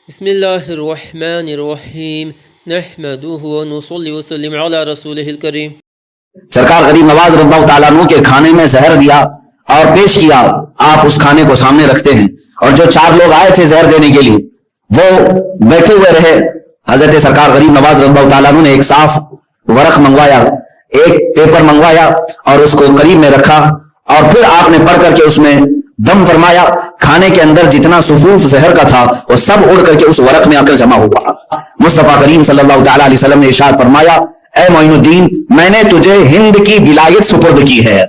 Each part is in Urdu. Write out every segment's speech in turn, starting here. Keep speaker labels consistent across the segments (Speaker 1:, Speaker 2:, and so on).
Speaker 1: بسم اللہ الرحمن الرحیم نحمدہ ونصلی وسلم علی رسولہ الکریم۔
Speaker 2: سرکار غریب نواز رضی اللہ تعالیٰ عنہ کے کھانے میں زہر دیا اور پیش کیا، آپ اس کھانے کو سامنے رکھتے ہیں، اور جو 4 لوگ آئے تھے زہر دینے کے لیے وہ بیٹھے ہوئے رہے۔ حضرت سرکار غریب نواز رضی اللہ تعالیٰ عنہ نے ایک صاف ورق منگوایا، ایک پیپر منگوایا اور اس کو قریب میں رکھا، اور پھر آپ نے پڑھ کر کے اس میں دم فرمایا۔ کھانے کے اندر جتنا صفوف زہر کا تھا وہ سب اڑ کر کے اس ورق میں آ کر جمع ہوا۔ مصطفیٰ کریم صلی اللہ تعالیٰ علیہ وسلم نے ارشاد فرمایا، اے معین الدین، میں نے تجھے ہند کی ولایت سپرد کی ہے۔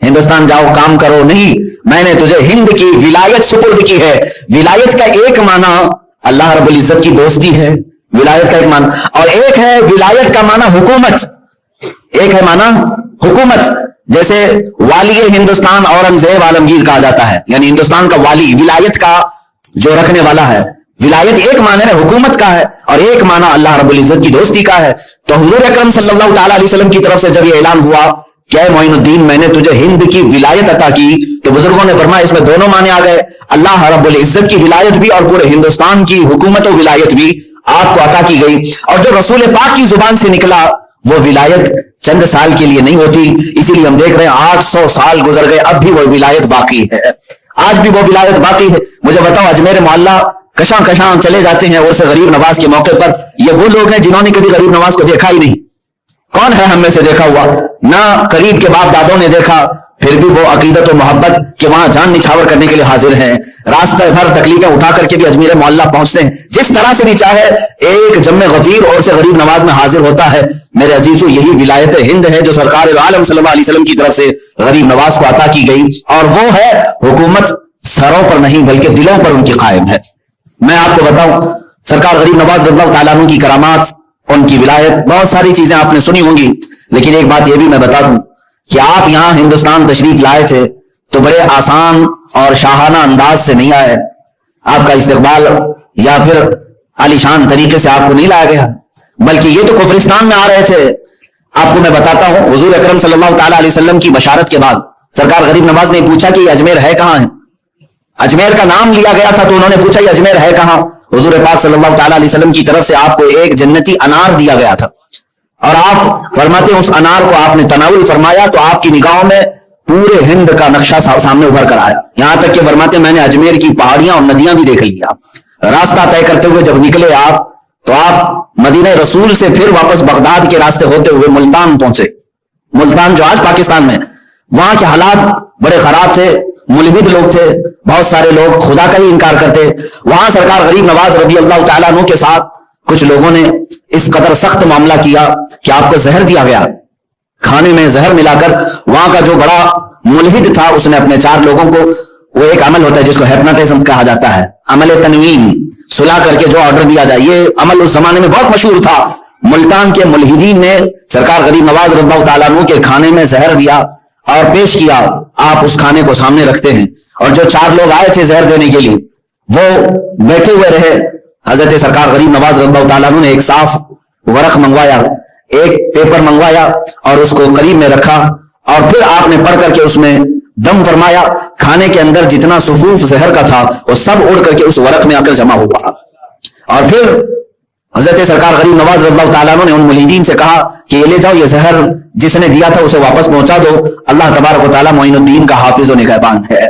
Speaker 2: ہندوستان جاؤ کام کرو نہیں، میں نے تجھے ہند کی ولایت سپرد کی ہے۔ ولایت کا ایک معنی اللہ رب العزت کی دوستی ہے، ولایت کا ایک معنی، اور ایک ہے ولایت کا معنی حکومت، ایک ہے معنی حکومت۔ جیسے والی ہندوستان اورنگزیب عالمگیر کہا جاتا ہے، یعنی ہندوستان کا والی، ولایت کا جو رکھنے والا ہے۔ ولایت ایک معنی میں حکومت کا ہے اور ایک معنی اللہ رب العزت کی دوستی کا ہے۔ تو حضور اکرم صلی اللہ تعالیٰ علیہ وسلم کی طرف سے جب یہ اعلان ہوا کہ اے معین الدین، میں نے تجھے ہند کی ولایت عطا کی، تو بزرگوں نے فرمایا اس میں دونوں معنی آ گئے، اللہ رب العزت کی ولایت بھی اور پورے ہندوستان کی حکومت و ولایت بھی آپ کو عطا کی گئی۔ اور جو رسول پاک کی زبان سے نکلا وہ ولایت چند سال کے لیے نہیں ہوتی، اسی لیے ہم دیکھ رہے ہیں 800 سال گزر گئے، اب بھی وہ ولایت باقی ہے، آج بھی وہ ولایت باقی ہے۔ مجھے بتاؤ، اجمیر محلہ کشاں کشاں چلے جاتے ہیں عرس غریب نواز کے موقع پر، یہ وہ لوگ ہیں جنہوں نے کبھی غریب نواز کو دیکھا ہی نہیں۔ کون ہے ہم میں سے دیکھا ہوا؟ نہ قریب کے باپ دادوں نے دیکھا، پھر بھی وہ عقیدت و محبت کہ وہاں جان نچھاور کرنے کے لیے حاضر ہیں، راستہ بھر تکلیفیں اٹھا کر کے بھی اجمیر محلہ پہنچتے ہیں، جس طرح سے بھی چاہے ایک جمع غفیر اور سے غریب نواز میں حاضر ہوتا ہے۔ میرے عزیزو، یہی ولایت ہند ہے جو سرکار عالم صلی اللہ علیہ وسلم کی طرف سے غریب نواز کو عطا کی گئی، اور وہ ہے حکومت سروں پر نہیں بلکہ دلوں پر ان کی قائم ہے۔ میں آپ کو بتاؤں، سرکار غریب نواز رضی اللہ تعالیٰ عنہ کی کرامات، ان کی ولایت، بہت ساری چیزیں آپ نے سنی ہوں گی، لیکن ایک بات یہ بھی میں بتا دوں کہ آپ یہاں ہندوستان تشریف لائے تھے تو بڑے آسان اور شاہانہ انداز سے نہیں آئے، آپ کا استقبال یا پھر عالیشان طریقے سے آپ کو نہیں لایا گیا، بلکہ یہ تو کفرستان میں آ رہے تھے۔ آپ کو میں بتاتا ہوں، حضور اکرم صلی اللہ تعالیٰ علیہ وسلم کی بشارت کے بعد سرکار غریب نواز نے پوچھا کہ یہ اجمیر ہے کہاں ہے؟ اجمیر کا نام لیا گیا تھا تو انہوں نے پوچھا یہ اجمیر ہے کہاں؟ حضور پاک صلی اللہ تعالیٰ علیہ وسلم کی طرف سے آپ کو ایک جنتی انار دیا گیا تھا، اور آپ فرماتے ہیں اس انار کو آپ نے تناول فرمایا تو آپ کی نگاہوں میں پورے ہند کا نقشہ سامنے ابھر کر آیا، یہاں تک کہ فرماتے ہیں میں نے اجمیر کی پہاڑیاں اور ندیاں بھی دیکھ لیا۔ راستہ طے کرتے ہوئے جب نکلے آپ تو آپ مدینہ رسول سے پھر واپس بغداد کے راستے ہوتے ہوئے ملتان پہنچے۔ ملتان جو آج پاکستان میں، وہاں کے حالات بڑے خراب تھے، ملحد لوگ تھے، بہت سارے لوگ خدا کا ہی انکار کرتے۔ وہاں سرکار غریب نواز رضی اللہ تعالیٰ عنہ کے ساتھ کچھ لوگوں نے اس قدر سخت معاملہ کیا کہ آپ کو زہر دیا گیا، کھانے میں زہر ملا کر۔ وہاں کا جو بڑا ملحد تھا اس نے اپنے 4 لوگوں کو، وہ ایک عمل ہوتا ہے جس کو ہیپناٹزم کہا جاتا ہے، عمل تنوین، سلا کر کے جو آرڈر دیا جائے، یہ عمل اس زمانے میں بہت مشہور تھا۔ ملتان کے ملحدین نے سرکار غریب نواز رضی اللہ تعالیٰ عنہ کے کھانے میں زہر دیا اور پیش کیا، آپ اس کھانے کو سامنے رکھتے ہیں، اور جو 4 لوگ آئے تھے زہر دینے کے لیے وہ بیٹھے ہوئے رہے۔ حضرت سرکار غریب نواز رضی اللہ تعالیٰ عنہ نے ایک صاف ورق منگوایا، ایک پیپر منگوایا اور اس کو قریب میں رکھا، اور پھر آپ نے پڑھ کر کے اس میں دم فرمایا۔ کھانے کے اندر جتنا صفوف زہر کا تھا وہ سب اڑ کر کے اس ورق میں آ کر جمع ہوا، اور پھر حضرت سرکار غریب نواز رضی اللہ تعالیٰ عنہ نے ان ملحدین سے کہا کہ یہ لے جاؤ، یہ زہر جس نے دیا تھا اسے واپس پہنچا دو، اللہ تبارک و تعالیٰ معین الدین کا حافظ و نگہبان ہے۔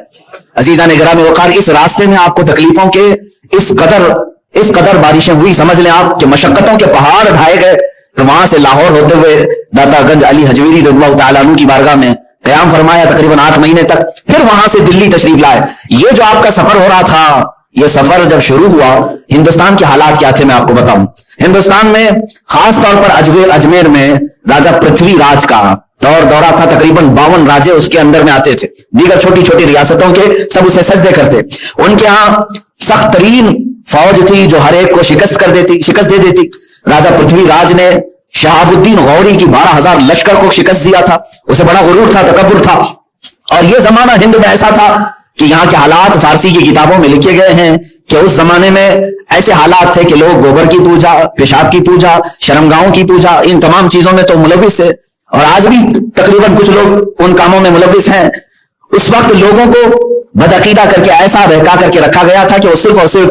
Speaker 2: عزیزان گرامی وقار، اس راستے میں آپ کو تکلیفوں کے اس قدر بارشیں ہوئی، سمجھ لیں آپ کہ مشقتوں کے پہاڑ ڈھائے گئے۔ وہاں سے لاہور ہوتے ہوئے داتا گنج علی حجویری رضی اللہ تعالیٰ عنہ کی بارگاہ میں قیام فرمایا تقریباً 8 مہینے تک، پھر وہاں سے دلی تشریف لائے۔ یہ جو آپ کا سفر ہو رہا تھا، یہ سفر جب شروع ہوا، ہندوستان کے حالات کیا تھے میں آپ کو بتاؤں۔ ہندوستان میں خاص طور پر اجمیر میں راجہ پرتھوی راج کا دورہ تھا، تقریباً 52 راجے اس کے اندر میں آتے تھے، دیگر چھوٹی چھوٹی ریاستوں کے سب اسے سجدے کرتے۔ ان کے ہاں سخت ترین فوج تھی جو ہر ایک کو شکست دے دیتی۔ راجہ پرتھوی راج نے شہاب الدین غوری کی 12,000 لشکر کو شکست دیا تھا، اسے بڑا غرور تھا، تکبر تھا۔ اور یہ زمانہ ہند میں ایسا تھا کہ یہاں کے حالات فارسی کی کتابوں میں لکھے گئے ہیں کہ اس زمانے میں ایسے حالات تھے کہ لوگ گوبر کی پوجا، پیشاب کی پوجا، شرمگاہوں کی پوجا، ان تمام چیزوں میں تو ملوث ہے، اور آج بھی تقریباً کچھ لوگ ان کاموں میں ملوث ہیں۔ اس وقت لوگوں کو بدعقیدہ کر کے ایسا بہکا کر کے رکھا گیا تھا کہ وہ صرف اور صرف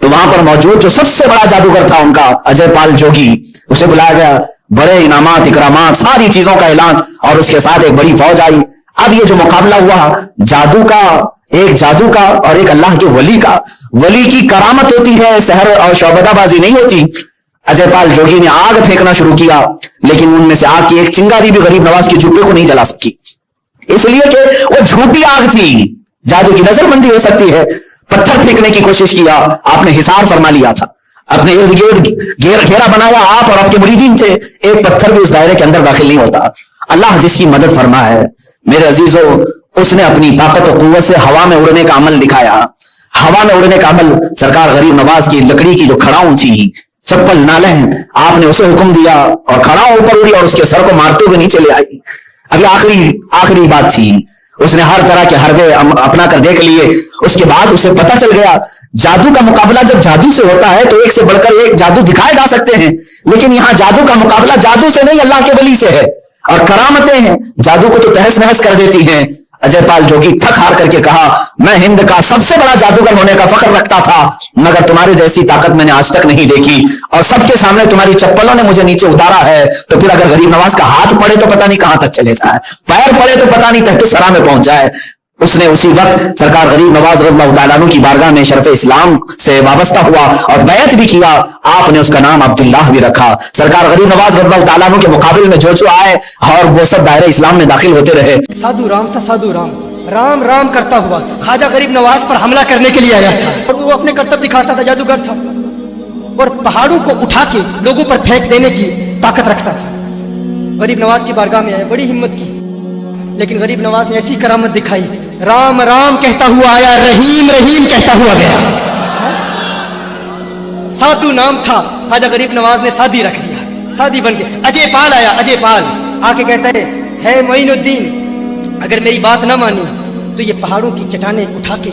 Speaker 2: تو وہاں پر موجود جو سب سے بڑا جادوگر تھا ان کا اجے پال جوگی، اسے بلایا گیا، بڑے انعامات اکرامات ساری چیزوں کا اعلان، اور اس کے ساتھ ایک بڑی فوج آئی۔ اب یہ جو مقابلہ ہوا جادو کا اور ایک اللہ کے ولی کا، ولی کی کرامت ہوتی ہے، سحر اور شعبدہ بازی نہیں ہوتی۔ اجے پال جوگی نے آگ پھینکنا شروع کیا، لیکن ان میں سے آگ کی ایک چنگاری بھی غریب نواز کے جبے کو نہیں جلا سکی، اس لیے کہ وہ جھوٹی آگ تھی، جادو کی نظر بندی ہو سکتی ہے۔ پتھر پھینکنے کی کوشش کیا، آپ نے حصار فرما لیا تھا، اپنے ارد گرد گھیرا بنایا، آپ اور آپ کے مریدین تھے، ایک پتھر بھی اس دائرے کے اندر داخل نہیں ہوتا۔ اللہ جس کی مدد فرما ہے میرے عزیزو، اس نے اپنی طاقت و قوت سے ہوا میں اڑنے کا عمل دکھایا۔ ہوا میں اڑنے کا عمل سرکار غریب نواز کی لکڑی کی جو کھڑاؤں تھی، چپل نالیں، آپ نے اسے حکم دیا اور کھڑاؤں اوپر اڑی اور اس کے سر کو مارتے ہوئے نیچے لے آئی۔ ابھی آخری بات تھی، اس نے ہر طرح کے حربے اپنا کر دیکھ لیے۔ اس کے بعد اسے پتہ چل گیا جادو کا مقابلہ جب جادو سے ہوتا ہے تو ایک سے بڑھ کر ایک جادو دکھائے جا سکتے ہیں، لیکن یہاں جادو کا مقابلہ جادو سے نہیں اللہ کے ولی سے ہے، اور کرامتیں ہیں جادو کو تو تہس نہس کر دیتی ہیں۔ اجے پال جوگی تھک ہار کر کے کہا، میں ہند کا سب سے بڑا جادوگر ہونے کا فخر رکھتا تھا، مگر تمہارے جیسی طاقت میں نے آج تک نہیں دیکھی، اور سب کے سامنے تمہاری چپلوں نے مجھے نیچے اتارا ہے، تو پھر اگر غریب نواز کا ہاتھ پڑے تو پتہ نہیں کہاں تک چلے جائے، پیر پڑے تو پتہ نہیں تحت سرا میں پہنچ جائے۔ اس نے اسی وقت سرکار غریب نواز رضی اللہ تعالیٰ عنہ کی بارگاہ میں شرف اسلام سے وابستہ ہوا اور بیعت بھی کیا۔ آپ نے اس کا نام عبداللہ بھی رکھا۔ سرکار غریب نواز رضی اللہ تعالیٰ عنہ کے مقابل میں جو آئے اور وہ سب دائرہ اسلام میں داخل ہوتے رہے۔
Speaker 3: سادھو رام تھا، سادھو رام رام رام کرتا ہوا خواجہ غریب نواز پر حملہ کرنے کے لیے آیا تھا، اور وہ اپنے کرتب دکھاتا تھا، جادوگر تھا، اور پہاڑوں کو اٹھا کے لوگوں پر پھینک دینے کی طاقت رکھتا تھا۔ غریب نواز کی بارگاہ میں آیا، بڑی ہمت کی، لیکن غریب نواز نے ایسی کرامت دکھائی، رام رام کہتا ہوا آیا، رحیم رحیم کہتا ہوا گیا۔ سادھو نام تھا، خواجہ غریب نواز نے سادھی رکھ دیا، سادھی بن کے۔ اجے پال آیا، اجے پال آ کے کہتا ہے معین الدین، اگر میری بات نہ مانی تو یہ پہاڑوں کی چٹانیں اٹھا کے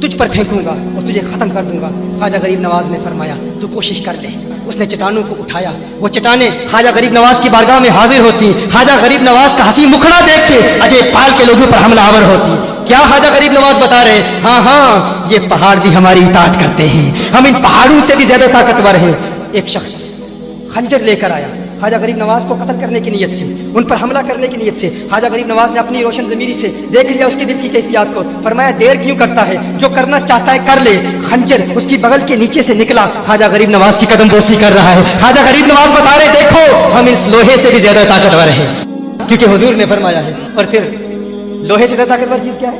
Speaker 3: تجھ پر پھینکوں گا اور تجھے ختم کر دوں گا۔ خواجہ غریب نواز نے فرمایا تو کوشش کر لے۔ اس نے چٹانوں کو اٹھایا، وہ چٹانیں خواجہ غریب نواز کی بارگاہ میں حاضر ہوتی، خواجہ غریب نواز کا حسین مکھڑا دیکھ کے اجے پال کے لوگوں پر حملہ آور ہوتی۔ کیا خواجہ غریب نواز بتا رہے ہیں؟ ہاں یہ پہاڑ بھی ہماری اطاعت کرتے ہیں، ہم ان پہاڑوں سے بھی زیادہ طاقتور ہیں۔ ایک شخص خنجر لے کر آیا خواجہ غریب نواز کو قتل کرنے کی نیت سے، ان پر حملہ کرنے کی نیت سے۔ خواجہ غریب نواز نے اپنی روشن ضمیری سے دیکھ لیا اس کے دل کی کیفیات کو، فرمایا دیر کیوں کرتا ہے، جو کرنا چاہتا ہے کر لے۔ خنجر اس کی بغل کے نیچے سے نکلا، خواجہ غریب نواز کی قدم بوسی کر رہا ہے۔ خواجہ غریب نواز بتا رہے دیکھو ہم اس لوہے سے بھی زیادہ طاقتور ہیں، کیونکہ حضور نے فرمایا ہے۔ اور پھر لوہے سے زیادہ طاقتور چیز کیا ہے؟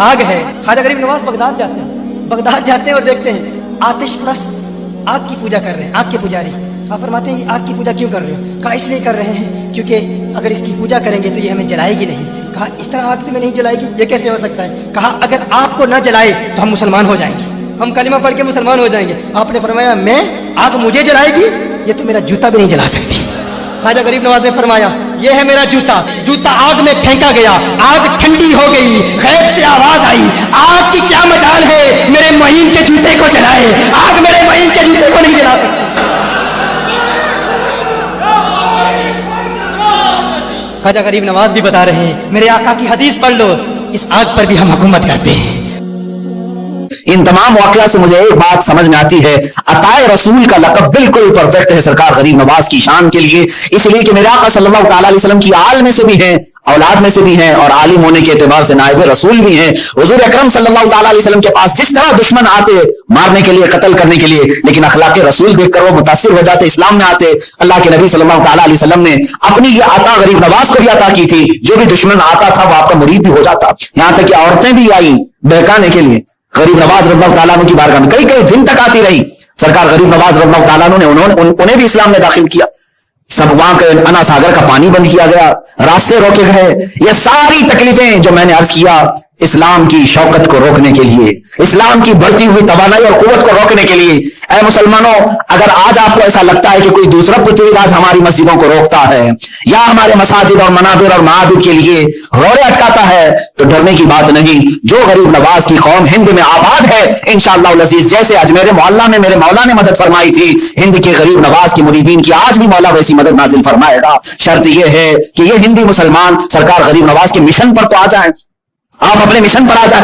Speaker 3: آگ ہے۔ خواجہ غریب نواز بغداد جاتے ہیں اور دیکھتے ہیں آتش پرست آگ کی پوجا کر رہے ہیں، آگ کے پجاری۔ آپ فرماتے ہیں یہ آگ کی پوجا کیوں کر رہے ہو؟ کہا اس لیے کر رہے ہیں کیونکہ اگر اس کی پوجا کریں گے تو یہ ہمیں جلائے گی نہیں۔ کہا اس طرح آگ تمہیں نہیں جلائے گی، یہ کیسے ہو سکتا ہے؟ کہا اگر آپ کو نہ جلائے تو ہم مسلمان ہو جائیں گے، ہم کلمہ پڑھ کے مسلمان ہو جائیں گے۔ آپ نے فرمایا میں آگ مجھے جلائے گی، یہ تو میرا جوتا بھی نہیں جلا سکتی۔ خواجہ غریب نواز نے فرمایا یہ ہے میرا جوتا۔ جوتا آگ میں پھینکا گیا، آگ ٹھنڈی ہو گئی، غیب سے آواز آئی، آگ کی کیا مجال ہے میرے معین کے جوتے کو جلائے، آگ میرے معین کے جوتے کو نہیں جلا سکتی۔ خواجہ غریب نواز بھی بتا رہے ہیں میرے آقا کی حدیث پڑھ لو، اس آگ پر بھی ہم حکومت کرتے ہیں۔
Speaker 2: ان تمام واقعات سے مجھے ایک بات سمجھ میں آتی ہے، عطائے رسول کا لقب بالکل پرفیکٹ ہے سرکار غریب نواز کی شان کے لیے، اس لیے کہ میرے آقا صلی اللہ تعالیٰ علیہ وسلم کی آل میں سے بھی ہیں، اولاد میں سے بھی ہیں، اور عالم ہونے کے اعتبار سے نائب رسول بھی ہیں۔ حضور اکرم صلی اللہ تعالیٰ علیہ وسلم کے پاس جس طرح دشمن آتے مارنے کے لیے، قتل کرنے کے لیے، لیکن اخلاق رسول دیکھ کر وہ متاثر ہو جاتے، اسلام میں آتے۔ اللہ کے نبی صلی اللہ تعالیٰ علیہ وسلم نے اپنی یہ عطا غریب نواز کو بھی عطا کی تھی، جو بھی دشمن آتا تھا وہ آپ کا مرید بھی ہو جاتا، یہاں تک کہ عورتیں بھی آئیں بہکانے کے لیے غریب نواز رضی اللہ تعالیٰ عنہ کی بارگاہ میں، کئی دن تک آتی رہی۔ سرکار غریب نواز رضی اللہ تعالیٰ عنہ نے انہیں بھی اسلام میں داخل کیا۔ سب وہاں کے انا ساگر کا پانی بند کیا گیا، راستے روکے گئے۔ یہ ساری تکلیفیں جو میں نے عرض کیا اسلام کی شوکت کو روکنے کے لیے، اسلام کی بڑھتی ہوئی توانائی اور قوت کو روکنے کے لیے۔ اے مسلمانوں، اگر آج آپ کو ایسا لگتا ہے کہ کوئی دوسرا پتوی راج ہماری مسجدوں کو روکتا ہے یا ہمارے مساجد اور منابر اور معابد کے لیے روڑے اٹکاتا ہے تو ڈرنے کی بات نہیں۔ جو غریب نواز کی قوم ہند میں آباد ہے انشاءاللہ العزیز، جیسے آج میرے محلہ میں میرے مولا نے مدد فرمائی تھی، ہند کے غریب نواز کی مریدین کی آج بھی مولا ویسی مدد نازل فرمائے گا۔ شرط یہ ہے کہ یہ ہندی مسلمان سرکار غریب نواز کے مشن پر تو آ جائیں، آپ اپنے مشن پر آ جائیں،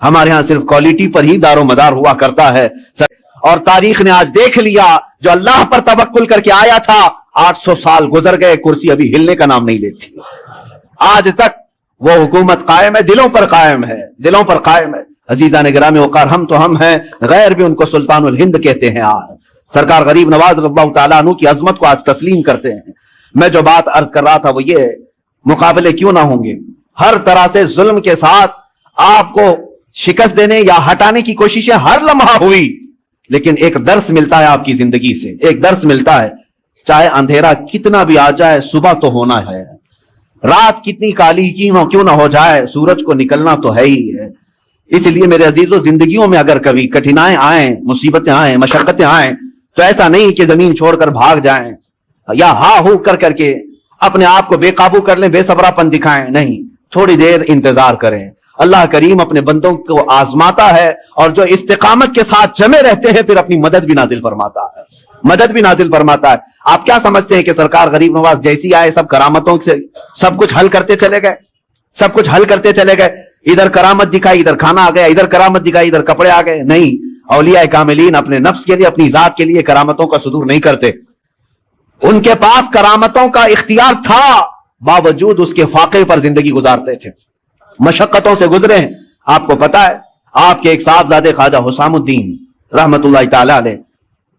Speaker 4: ہمارے ہاں صرف کوالٹی پر ہی دار و مدار ہوا کرتا ہے. اور تاریخ نے آج دیکھ لیا, جو اللہ پر توکل کر کے آیا تھا 800 سال گزر گئے, کرسی ابھی ہلنے کا نام نہیں لیتی. آج تک وہ حکومت قائم ہے, دلوں پر قائم ہے, دلوں پر قائم ہے. عزیزان گرامی وقار, ہم تو ہم ہیں, غیر بھی ان کو سلطان الہند کہتے ہیں. آج سرکار غریب نواز رضی اللہ تعالیٰ عنہ کی عظمت کو آج تسلیم کرتے ہیں. میں جو بات عرض کر رہا تھا وہ یہ, مقابلے کیوں نہ ہوں گے, ہر طرح سے ظلم کے ساتھ آپ کو شکست دینے یا ہٹانے کی کوششیں ہر لمحہ ہوئی, لیکن ایک درس ملتا ہے آپ کی زندگی سے, ایک درس ملتا ہے. چاہے اندھیرا کتنا بھی آ جائے, صبح تو ہونا ہے. رات کتنی کالی کیوں نہ ہو جائے, سورج کو نکلنا تو ہے ہی ہے. اس لیے میرے عزیزوں, زندگیوں میں اگر کبھی کٹھنائیں آئیں, مصیبتیں آئیں, مشقتیں آئیں, تو ایسا نہیں کہ زمین چھوڑ کر بھاگ جائیں یا ہاں ہو کر کے اپنے آپ کو بے قابو کر لیں, بے صبرا پن دکھائیں. نہیں, تھوڑی دیر انتظار کریں. اللہ کریم اپنے بندوں کو آزماتا ہے, اور جو استقامت کے ساتھ جمے رہتے ہیں پھر اپنی مدد بھی نازل فرماتا ہے, مدد بھی نازل فرماتا ہے. آپ کیا سمجھتے ہیں کہ سرکار غریب نواز جیسی آئے سب کرامتوں سے سب کچھ حل کرتے چلے گئے, سب کچھ حل کرتے چلے گئے؟ ادھر کرامت دکھائی, ادھر کھانا آ گیا, ادھر کرامت دکھائی, ادھر کپڑے آ گئے. نہیں, اولیاء کاملین اپنے نفس کے لیے, اپنی ذات کے لیے کرامتوں کا صدور نہیں کرتے. ان کے پاس کرامتوں کا اختیار تھا, باوجود اس کے فاقے پر زندگی گزارتے تھے, مشقتوں سے گزرے ہیں. آپ کو پتا ہے, آپ کے ایک صاحبزادے خواجہ حسام الدین رحمت اللہ تعالی علیہ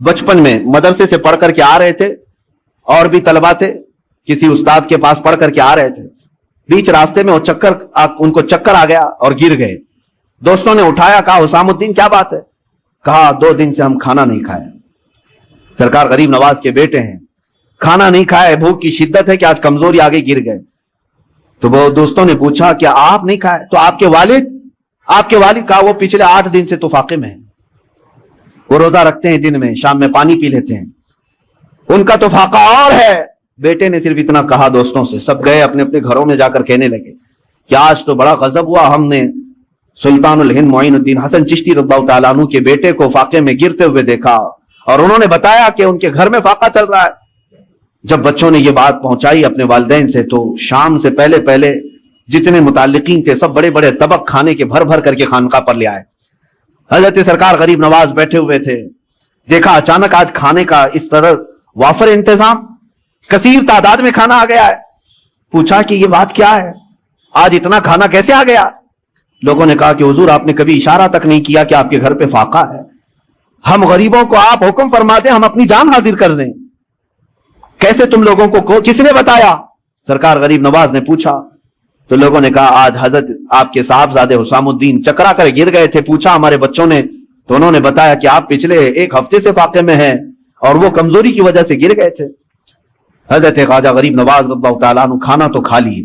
Speaker 4: بچپن میں مدرسے سے پڑھ کر کے آ رہے تھے, اور بھی طلبہ تھے, کسی استاد کے پاس پڑھ کر کے آ رہے تھے. بیچ راستے میں ان کو چکر آ گیا اور گر گئے. دوستوں نے اٹھایا, کہا حسام الدین کیا بات ہے؟ کہا 2 دن سے ہم کھانا نہیں کھائے. سرکار غریب نواز کے بیٹے ہیں, کھانا نہیں کھائے, بھوک کی شدت ہے کہ آج کمزوری آگے گر گئے. تو وہ دوستوں نے پوچھا کیا آپ نہیں کھائے؟ تو آپ کے والد کہا وہ پچھلے 8 دن سے تو فاقے میں ہیں, وہ روزہ رکھتے ہیں, دن میں شام میں پانی پی لیتے ہیں, ان کا تو فاقہ اور ہے. بیٹے نے صرف اتنا کہا دوستوں سے, سب گئے اپنے اپنے گھروں میں جا کر کہنے لگے کہ آج تو بڑا غضب ہوا, ہم نے سلطان الہند معین الدین حسن چشتی رضی اللہ تعالیٰ عنہ کے بیٹے کو فاقے میں گرتے ہوئے دیکھا, اور انہوں نے بتایا کہ ان کے گھر میں فاقہ چل رہا ہے. جب بچوں نے یہ بات پہنچائی اپنے والدین سے, تو شام سے پہلے جتنے متعلقین تھے سب بڑے بڑے طبق کھانے کے بھر کر کے خانقاہ پر لے آئے. حضرت سرکار غریب نواز بیٹھے ہوئے تھے, دیکھا اچانک آج کھانے کا اس طرح وافر انتظام, کثیر تعداد میں کھانا آ گیا ہے. پوچھا کہ یہ بات کیا ہے, آج اتنا کھانا کیسے آ گیا؟ لوگوں نے کہا کہ حضور آپ نے کبھی اشارہ تک نہیں کیا کہ آپ کے گھر پہ فاقہ ہے, ہم غریبوں کو آپ حکم فرماتے ہم اپنی جان حاضر کر دیں, کیسے تم لوگوں کو کس نے بتایا؟ سرکار غریب نواز نے پوچھا. تو لوگوں نے کہا آج حضرت آپ کے صاحبزادے حسام الدین چکرا کر گر گئے تھے, پوچھا ہمارے بچوں نے, تو انہوں نے بتایا کہ آپ پچھلے 1 ہفتے سے فاقے میں ہیں, اور وہ کمزوری کی وجہ سے گر گئے تھے. حضرت خواجہ غریب نواز رضی اللہ تعالیٰ عنہ کھانا تو کھا لیے,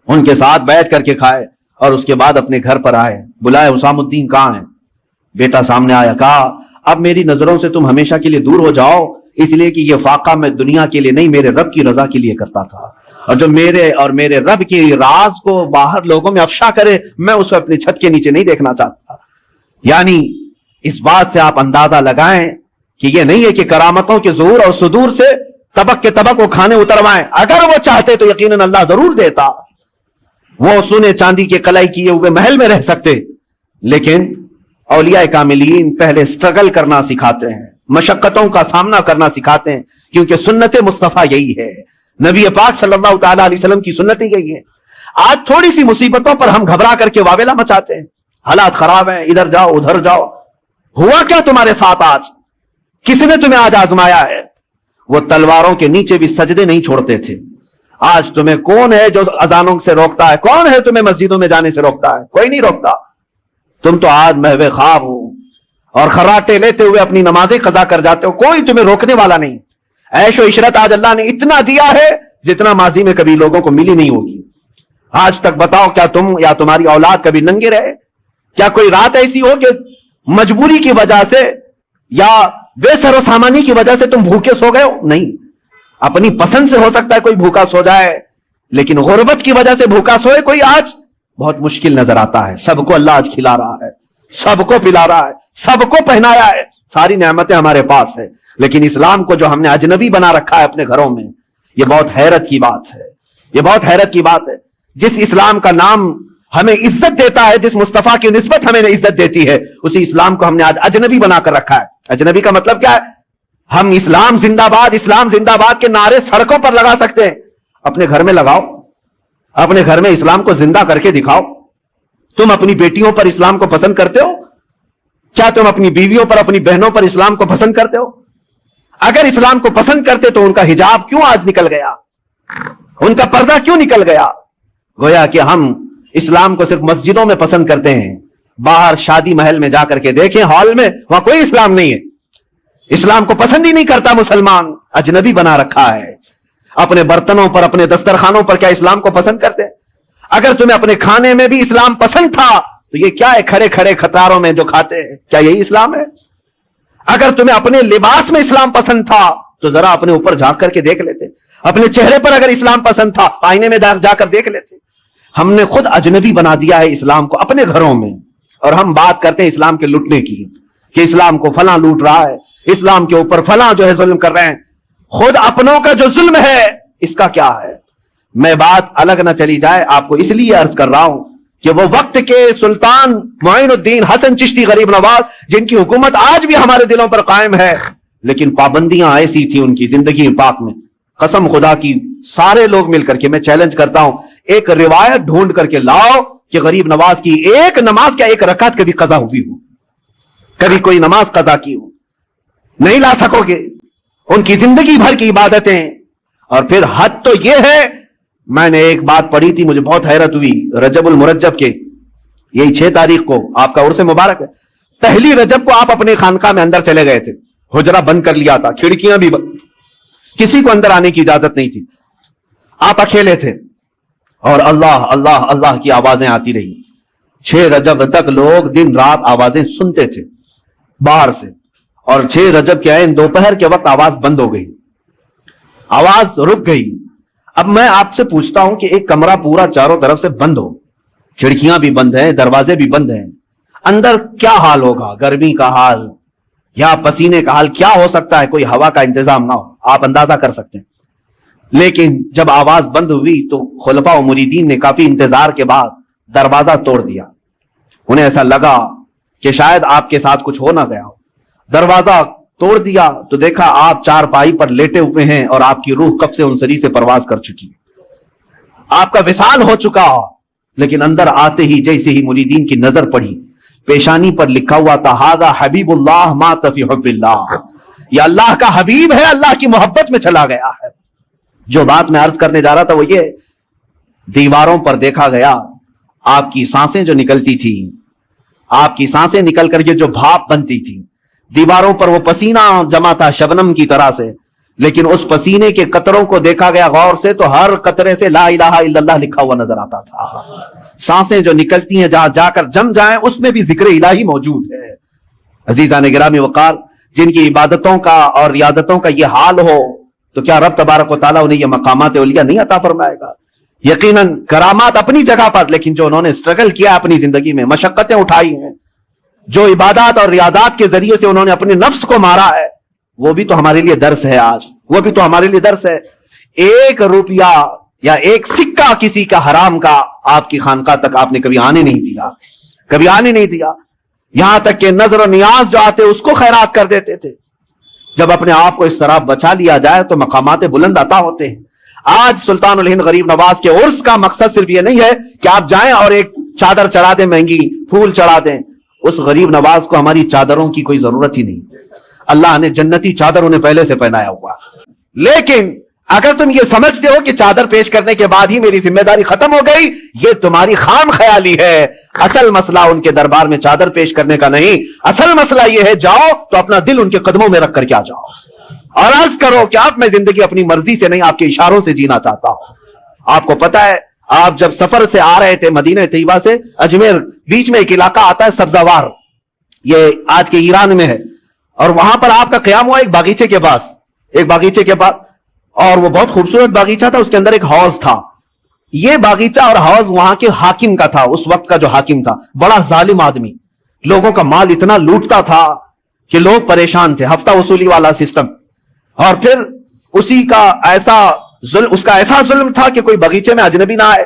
Speaker 4: ان کے ساتھ بیٹھ کر کے کھائے, اور اس کے بعد اپنے گھر پر آئے. بلائے حسام الدین کہاں ہیں؟ بیٹا سامنے آیا, کہا اب میری نظروں سے تم ہمیشہ کے لیے دور ہو جاؤ, اس لیے کہ یہ فاقہ میں دنیا کے لیے نہیں میرے رب کی رضا کے لیے کرتا تھا, اور جو میرے رب کی راز کو باہر لوگوں میں افشا کرے میں اسے اپنی چھت کے نیچے نہیں دیکھنا چاہتا. یعنی اس بات سے آپ اندازہ لگائیں کہ یہ نہیں ہے کہ کرامتوں کے ظہور اور صدور سے طبق کے طبق وہ کھانے اتروائیں. اگر وہ چاہتے تو یقیناً اللہ ضرور دیتا, وہ سونے چاندی کے کلائی کیے ہوئے محل میں رہ سکتے. لیکن اولیاء کاملین پہلے سٹرگل کرنا سکھاتے ہیں, مشقتوں کا سامنا کرنا سکھاتے ہیں, کیونکہ سنت مصطفیٰ یہی ہے, نبی پاک صلی اللہ تعالی علیہ وسلم کی سنت یہی ہے. آج تھوڑی سی مصیبتوں پر ہم گھبرا کر کے واویلا مچاتے ہیں, حالات خراب ہیں, ادھر جاؤ ادھر جاؤ. ہوا کیا تمہارے ساتھ آج؟ کس نے تمہیں آج آزمایا ہے؟ وہ تلواروں کے نیچے بھی سجدے نہیں چھوڑتے تھے. آج تمہیں کون ہے جو اذانوں سے روکتا ہے؟ کون ہے تمہیں مسجدوں میں جانے سے روکتا ہے؟ کوئی نہیں روکتا. تم تو آج محو خواب ہو اور خراٹے لیتے ہوئے اپنی نمازیں قضا کر جاتے ہو, کوئی تمہیں روکنے والا نہیں. عیش و عشرت آج اللہ نے اتنا دیا ہے جتنا ماضی میں کبھی لوگوں کو ملی نہیں ہوگی. آج تک بتاؤ کیا تم یا تمہاری اولاد کبھی ننگے رہے؟ کیا کوئی رات ایسی ہو کہ مجبوری کی وجہ سے یا بے سر و سامانی کی وجہ سے تم بھوکے سو گئے ہو؟ نہیں. اپنی پسند سے ہو سکتا ہے کوئی بھوکا سو جائے, لیکن غربت کی وجہ سے بھوکا سوئے کوئی آج بہت مشکل نظر آتا ہے. سب کو اللہ آج کھلا رہا ہے, سب کو پلا رہا ہے, سب کو پہنایا ہے, ساری نعمتیں ہمارے پاس ہے. لیکن اسلام کو جو ہم نے اجنبی بنا رکھا ہے اپنے گھروں میں, یہ بہت حیرت کی بات ہے, یہ بہت حیرت کی بات ہے. جس اسلام کا نام ہمیں عزت دیتا ہے, جس مصطفیٰ کی نسبت ہمیں عزت دیتی ہے, اسی اسلام کو ہم نے آج اجنبی بنا کر رکھا ہے. اجنبی کا مطلب کیا ہے؟ ہم اسلام زندہ باد کے نعرے سڑکوں پر لگا سکتے ہیں, اپنے گھر میں لگاؤ, اپنے گھر میں اسلام کو زندہ کر کے دکھاؤ. تم اپنی بیٹیوں پر اسلام کو پسند کرتے ہو کیا؟ تم اپنی بیویوں پر, اپنی بہنوں پر اسلام کو پسند کرتے ہو؟ اگر اسلام کو پسند کرتے تو ان کا حجاب کیوں آج نکل گیا, ان کا پردہ کیوں نکل گیا؟ گویا کہ ہم اسلام کو صرف مسجدوں میں پسند کرتے ہیں, باہر شادی محل میں جا کر کے دیکھیں, ہال میں, وہاں کوئی اسلام نہیں ہے. اسلام کو پسند ہی نہیں کرتا مسلمان, اجنبی بنا رکھا ہے. اپنے برتنوں پر, اپنے دسترخوانوں پر کیا اسلام کو پسند کرتے؟ اگر تمہیں اپنے کھانے میں بھی اسلام پسند تھا تو یہ کیا ہے کھڑے کھڑے قطاروں میں جو کھاتے ہیں, کیا یہی اسلام ہے؟ اگر تمہیں اپنے لباس میں اسلام پسند تھا تو ذرا اپنے اوپر جھانک کر کے دیکھ لیتے, اپنے چہرے پر اگر اسلام پسند تھا آئینے میں جا کر دیکھ لیتے. ہم نے خود اجنبی بنا دیا ہے اسلام کو اپنے گھروں میں, اور ہم بات کرتے ہیں اسلام کے لوٹنے کی کہ اسلام کو فلاں لوٹ رہا ہے, اسلام کے اوپر فلاں جو ہے ظلم کر رہے ہیں. خود اپنوں کا جو ظلم ہے اس کا کیا ہے؟ میں بات الگ نہ چلی جائے, آپ کو اس لیے عرض کر رہا ہوں کہ وہ وقت کے سلطان معین الدین حسن چشتی غریب نواز, جن کی حکومت آج بھی ہمارے دلوں پر قائم ہے, لیکن پابندیاں ایسی تھیں ان کی زندگی پاک میں, قسم خدا کی سارے لوگ مل کر کے, میں چیلنج کرتا ہوں, ایک روایت ڈھونڈ کر کے لاؤ کہ غریب نواز کی ایک نماز کیا ایک رکعت کبھی قضا ہوئی ہو, کبھی کوئی نماز قضا کی ہو, نہیں لا سکو گے. ان کی زندگی بھر کی عبادتیں. اور پھر حد تو یہ ہے, میں نے ایک بات پڑھی تھی, مجھے بہت حیرت ہوئی, رجب المرجب کے یہی 6 تاریخ کو آپ کا عرس مبارک ہے, پہلی رجب کو آپ اپنے خانقاہ میں اندر چلے گئے تھے, حجرہ بند کر لیا تھا, کھڑکیاں بھی بند, کسی کو اندر آنے کی اجازت نہیں تھی, آپ اکیلے تھے, اور اللہ اللہ اللہ کی آوازیں آتی رہی. 6 رجب تک لوگ دن رات آوازیں سنتے تھے باہر سے, اور 6 رجب کے عین دوپہر کے وقت آواز بند ہو گئی, آواز رک گئی. اب میں آپ سے پوچھتا ہوں کہ ایک کمرہ پورا چاروں طرف سے بند ہو, کھڑکیاں بھی بند ہیں, دروازے بھی بند ہیں, اندر کیا حال ہوگا؟ گرمی کا حال یا پسینے کا حال کیا ہو سکتا ہے؟ کوئی ہوا کا انتظام نہ ہو, آپ اندازہ کر سکتے ہیں. لیکن جب آواز بند ہوئی تو خلفاء و مریدین نے کافی انتظار کے بعد دروازہ توڑ دیا. انہیں ایسا لگا کہ شاید آپ کے ساتھ کچھ ہو نہ گیا ہو. دروازہ توڑ دیا تو دیکھا آپ چارپائی پر لیٹے ہوئے ہیں, اور آپ کی روح کب سے انصری سے پرواز کر چکی, آپ کا وصال ہو چکا. لیکن اندر آتے ہی جیسے ہی مریدین کی نظر پڑی, پیشانی پر لکھا ہوا تھا ہذا حبیب اللہ مات فی حب اللہ, یہ اللہ کا حبیب ہے, اللہ کی محبت میں چلا گیا ہے. جو بات میں عرض کرنے جا رہا تھا وہ یہ, دیواروں پر دیکھا گیا آپ کی سانسیں جو نکلتی تھی, آپ کی سانسیں نکل کر کے جو بھاپ بنتی تھی, دیواروں پر وہ پسینہ جمع تھا شبنم کی طرح سے, لیکن اس پسینے کے قطروں کو دیکھا گیا غور سے تو ہر قطرے سے لا الہ الا اللہ لکھا ہوا نظر آتا تھا. سانسیں جو نکلتی ہیں جہاں جا کر جم جائیں اس میں بھی ذکر الہی موجود ہے. عزیزان گرامی وقار, جن کی عبادتوں کا اور ریاضتوں کا یہ حال ہو تو کیا رب تبارک و تعالیٰ انہیں یہ مقامات اولیاء نہیں عطا فرمائے گا؟ یقیناً کرامات اپنی جگہ پر, لیکن جو انہوں نے اسٹرگل کیا اپنی زندگی میں, مشقتیں اٹھائی ہیں, جو عبادات اور ریاضات کے ذریعے سے انہوں نے اپنے نفس کو مارا ہے, وہ بھی تو ہمارے لیے درس ہے. آج وہ بھی تو ہمارے لیے درس ہے. 1 روپیہ یا 1 سکہ کسی کا حرام کا آپ کی خانقاہ تک آپ نے کبھی آنے نہیں دیا, کبھی آنے نہیں دیا. یہاں تک کہ نظر و نیاز جو آتے اس کو خیرات کر دیتے تھے. جب اپنے آپ کو اس طرح بچا لیا جائے تو مقامات بلند عطا ہوتے ہیں. آج سلطان الہند غریب نواز کے عرس کا مقصد صرف یہ نہیں ہے کہ آپ جائیں اور ایک چادر چڑھا دیں, مہنگی پھول چڑھا دیں. اس غریب نواز کو ہماری چادروں کی کوئی ضرورت ہی نہیں, اللہ نے جنتی چادر انہیں پہلے سے پہنایا ہوا. لیکن اگر تم یہ سمجھتے ہو کہ چادر پیش کرنے کے بعد ہی میری ذمہ داری ختم ہو گئی, یہ تمہاری خام خیالی ہے. اصل مسئلہ ان کے دربار میں چادر پیش کرنے کا نہیں, اصل مسئلہ یہ ہے جاؤ تو اپنا دل ان کے قدموں میں رکھ کر کے آ جاؤ اور عرض کرو کہ آپ میں زندگی اپنی مرضی سے نہیں آپ کے اشاروں سے جینا چاہتا ہوں. آپ کو پتا ہے آپ جب سفر سے آ رہے تھے مدینہ طیبہ سے اجمیر, بیچ میں ایک علاقہ آتا ہے سبزوار, یہ آج کے ایران میں ہے, اور وہاں پر آپ کا قیام ہوا ایک باغیچے کے پاس, اور وہ بہت خوبصورت باغیچہ تھا. اس کے اندر ایک حوض تھا. یہ باغیچہ اور حوض وہاں کے حاکم کا تھا, اس وقت کا جو حاکم تھا بڑا ظالم آدمی, لوگوں کا مال اتنا لوٹتا تھا کہ لوگ پریشان تھے, ہفتہ وصولی والا سسٹم. اور پھر اس کا ایسا ظلم تھا کہ کوئی باغیچے میں اجنبی نہ آئے,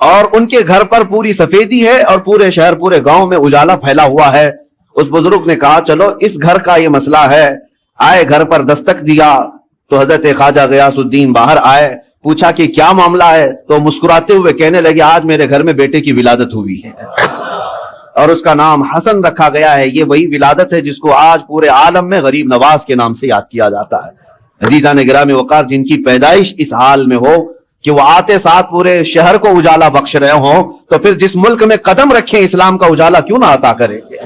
Speaker 4: اور ان کے گھر پر پوری سفیدی ہے اور پورے شہر پورے گاؤں میں اجالا پھیلا ہوا ہے. اس بزرگ نے کہا چلو اس گھر کا یہ مسئلہ ہے. آئے, گھر پر دستک دیا تو حضرت خواجہ غیاث الدین باہر آئے, پوچھا کہ کیا معاملہ ہے, تو مسکراتے ہوئے کہنے لگے آج میرے گھر میں بیٹے کی ولادت ہوئی ہے اور اس کا نام حسن رکھا گیا ہے. یہ وہی ولادت ہے جس کو آج پورے عالم میں غریب نواز کے نام سے یاد کیا جاتا ہے. عزیزان گرامی وقار, جن کی پیدائش اس حال میں ہو کہ وہ آتے ساتھ پورے شہر کو اجالا بخش رہے ہوں, تو پھر جس ملک میں قدم رکھیں اسلام کا اجالا کیوں نہ عطا کریں گے.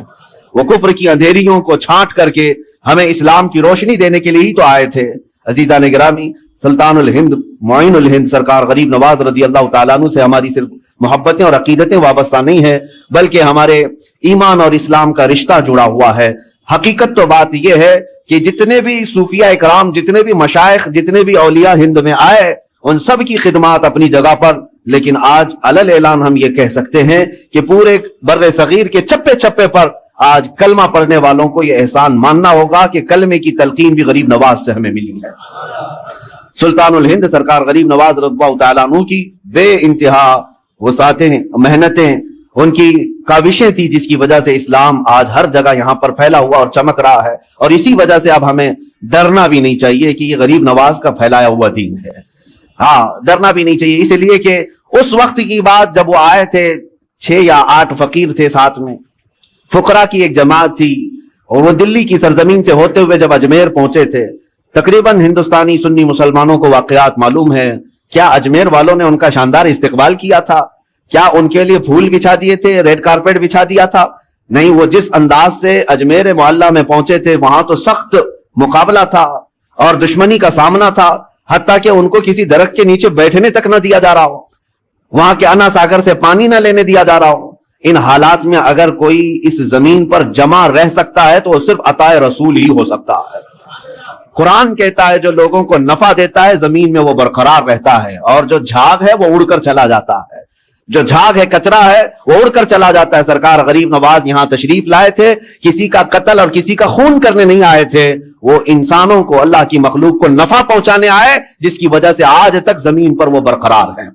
Speaker 4: وہ کفر کی اندھیریوں کو چھانٹ کر کے ہمیں اسلام کی روشنی دینے کے لیے ہی تو آئے تھے. عزیزان گرامی, سلطان الہند معین الہند سرکار غریب نواز رضی اللہ تعالیٰ عنہ سے ہماری صرف محبتیں اور عقیدتیں وابستہ نہیں ہیں, بلکہ ہمارے ایمان اور اسلام کا رشتہ جڑا ہوا ہے. حقیقت تو بات یہ ہے کہ جتنے بھی صوفیاء اکرام, جتنے بھی مشائخ, جتنے بھی اولیاء ہند میں آئے, ان سب کی خدمات اپنی جگہ پر, لیکن آج علل اعلان ہم یہ کہہ سکتے ہیں کہ پورے بر صغیر کے چپے چپے پر آج کلمہ پڑھنے والوں کو یہ احسان ماننا ہوگا کہ کلمے کی تلقین بھی غریب نواز سے ہمیں ملی ہے. سلطان الہند سرکار غریب نواز رضی اللہ تعالیٰ عنہ کی بے انتہا وسعتیں, محنتیں, ان کی کاوشیں تھی, جس کی وجہ سے اسلام آج ہر جگہ یہاں پر پھیلا ہوا اور چمک رہا ہے. اور اسی وجہ سے اب ہمیں ڈرنا بھی نہیں چاہیے کہ یہ غریب نواز کا پھیلایا ہوا دین ہے. ہاں, ڈرنا بھی نہیں چاہیے, اس لیے کہ اس وقت کی بات جب وہ آئے تھے, 6 یا 8 فقیر تھے ساتھ میں, فقراء کی ایک جماعت تھی, اور وہ دلی کی سرزمین سے ہوتے ہوئے جب اجمیر پہنچے تھے, تقریباً ہندوستانی سنی مسلمانوں کو واقعات معلوم ہے. کیا اجمیر والوں نے ان کا شاندار استقبال کیا تھا؟ کیا ان کے لیے پھول بچھا دیے تھے, ریڈ کارپیٹ بچھا دیا تھا؟ نہیں, وہ جس انداز سے اجمیر معلیٰ میں پہنچے تھے, وہاں تو سخت مقابلہ تھا اور دشمنی کا سامنا تھا, حتیٰ کہ ان کو کسی درخت کے نیچے بیٹھنے تک نہ دیا جا رہا ہو, وہاں کے انا ساگر سے پانی نہ لینے دیا جا رہا ہو. ان حالات میں اگر کوئی اس زمین پر جمع رہ سکتا ہے تو وہ صرف عطا رسول ہی ہو سکتا ہے. قرآن کہتا ہے جو لوگوں کو نفع دیتا ہے زمین میں وہ برقرار رہتا ہے, اور جو جھاگ ہے وہ اڑ کر چلا جاتا ہے. جو جھاگ ہے, کچرا ہے, وہ اڑ کر چلا جاتا ہے. سرکار غریب نواز یہاں تشریف لائے تھے, کسی کا قتل اور کسی کا خون کرنے نہیں آئے تھے, وہ انسانوں کو, اللہ کی مخلوق کو نفع پہنچانے آئے, جس کی وجہ سے آج تک زمین پر وہ برقرار ہیں.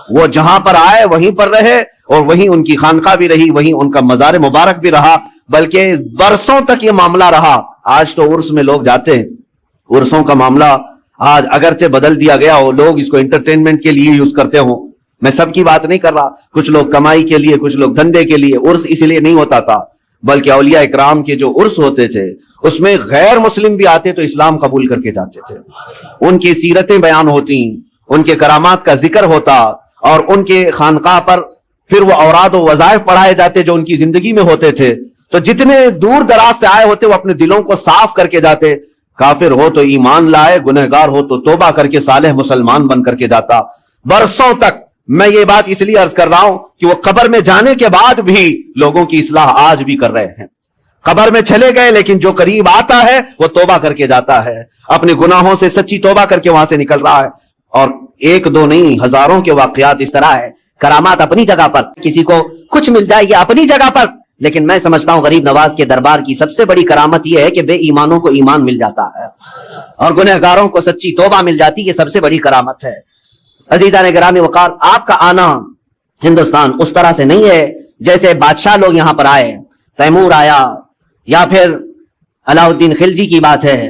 Speaker 4: وہ جہاں پر آئے وہیں پر رہے, اور وہیں ان کی خانقاہ بھی رہی, وہیں ان کا مزار مبارک بھی رہا, بلکہ برسوں تک یہ معاملہ رہا. آج تو عرس میں لوگ جاتے ہیں, عرسوں کا معاملہ آج اگرچہ بدل دیا گیا ہو, لوگ اس کو انٹرٹینمنٹ کے لیے یوز کرتے ہوں. میں سب کی بات نہیں کر رہا, کچھ لوگ کمائی کے لیے, کچھ لوگ دھندے کے لیے. عرس اس لیے نہیں ہوتا تھا, بلکہ اولیاء اکرام کے جو عرس ہوتے تھے اس میں غیر مسلم بھی آتے تو اسلام قبول کر کے جاتے تھے. ان کی سیرتیں بیان ہوتی, ان کے کرامات کا ذکر ہوتا, اور ان کے خانقاہ پر پھر وہ اوراد و وظائف پڑھائے جاتے جو ان کی زندگی میں ہوتے تھے. تو جتنے دور دراز سے آئے ہوتے وہ اپنے دلوں کو صاف کر کے جاتے. کافر ہو تو ایمان لائے, گنہگار ہو تو توبہ کر کے صالح مسلمان بن کر کے جاتا. برسوں تک میں یہ بات اس لیے عرض کر رہا ہوں کہ وہ قبر میں جانے کے بعد بھی لوگوں کی اصلاح آج بھی کر رہے ہیں. قبر میں چلے گئے لیکن جو قریب آتا ہے وہ توبہ کر کے جاتا ہے, اپنے گناہوں سے سچی توبہ کر کے وہاں سے نکل رہا ہے. اور ایک دو نہیں, ہزاروں کے واقعات اس طرح ہے. کرامات اپنی جگہ پر, کسی کو کچھ مل جائے یہ اپنی جگہ پر, لیکن میں سمجھتا ہوں غریب نواز کے دربار کی سب سے بڑی کرامت یہ ہے کہ بے ایمانوں کو ایمان مل جاتا ہے اور گنہگاروں کو سچی توبہ مل جاتی. یہ سب سے بڑی کرامت ہے. عزیزان گرامی وقار, آپ کا آنا ہندوستان اس طرح سے نہیں ہے جیسے بادشاہ لوگ یہاں پر آئے, تیمور آیا, یا پھر علاء الدین خلجی کی بات ہے,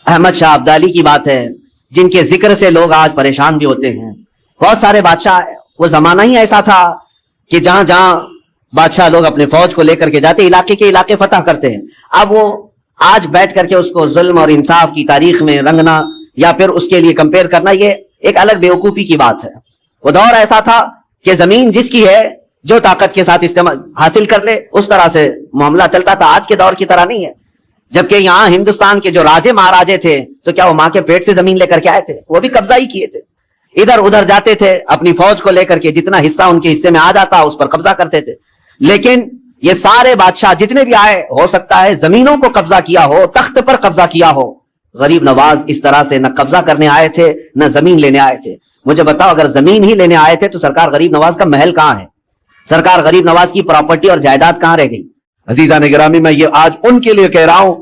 Speaker 4: احمد شاہ ابدالی کی بات ہے, جن کے ذکر سے لوگ آج پریشان بھی ہوتے ہیں. بہت سارے بادشاہ, وہ زمانہ ہی ایسا تھا کہ جہاں جہاں بادشاہ لوگ اپنے فوج کو لے کر کے جاتے, علاقے کے علاقے فتح کرتے ہیں. اب وہ آج بیٹھ کر کے اس کو ظلم اور انصاف کی تاریخ میں رنگنا یا پھر اس کے لیے کمپیئر کرنا, یہ ایک الگ بیوقوفی کی بات ہے. وہ دور ایسا تھا کہ زمین جس کی ہے جو طاقت کے ساتھ استعمال حاصل کر لے, اس طرح سے معاملہ چلتا تھا. آج کے دور کی طرح نہیں ہے. جبکہ یہاں ہندوستان کے جو راجے مہاراجے تھے تو کیا وہ ماں کے پیٹ سے زمین لے کر کے آئے تھے؟ وہ بھی قبضہ ہی کیے تھے. ادھر ادھر جاتے تھے اپنی فوج کو لے کر کے, جتنا حصہ ان کے حصے میں آ جاتا اس پر قبضہ کرتے تھے. لیکن یہ سارے بادشاہ جتنے بھی آئے, ہو سکتا ہے زمینوں کو قبضہ کیا ہو, تخت پر قبضہ کیا ہو. غریب نواز اس طرح سے نہ قبضہ کرنے آئے تھے نہ زمین لینے آئے تھے. مجھے بتاؤ, اگر زمین ہی لینے آئے تھے تو سرکار غریب نواز کا محل کہاں ہے؟ سرکار غریب نواز کی پراپرٹی اور جائیداد کہاں رہ گئی؟ عزیزان گرامی, میں یہ آج ان کے لیے کہہ رہا ہوں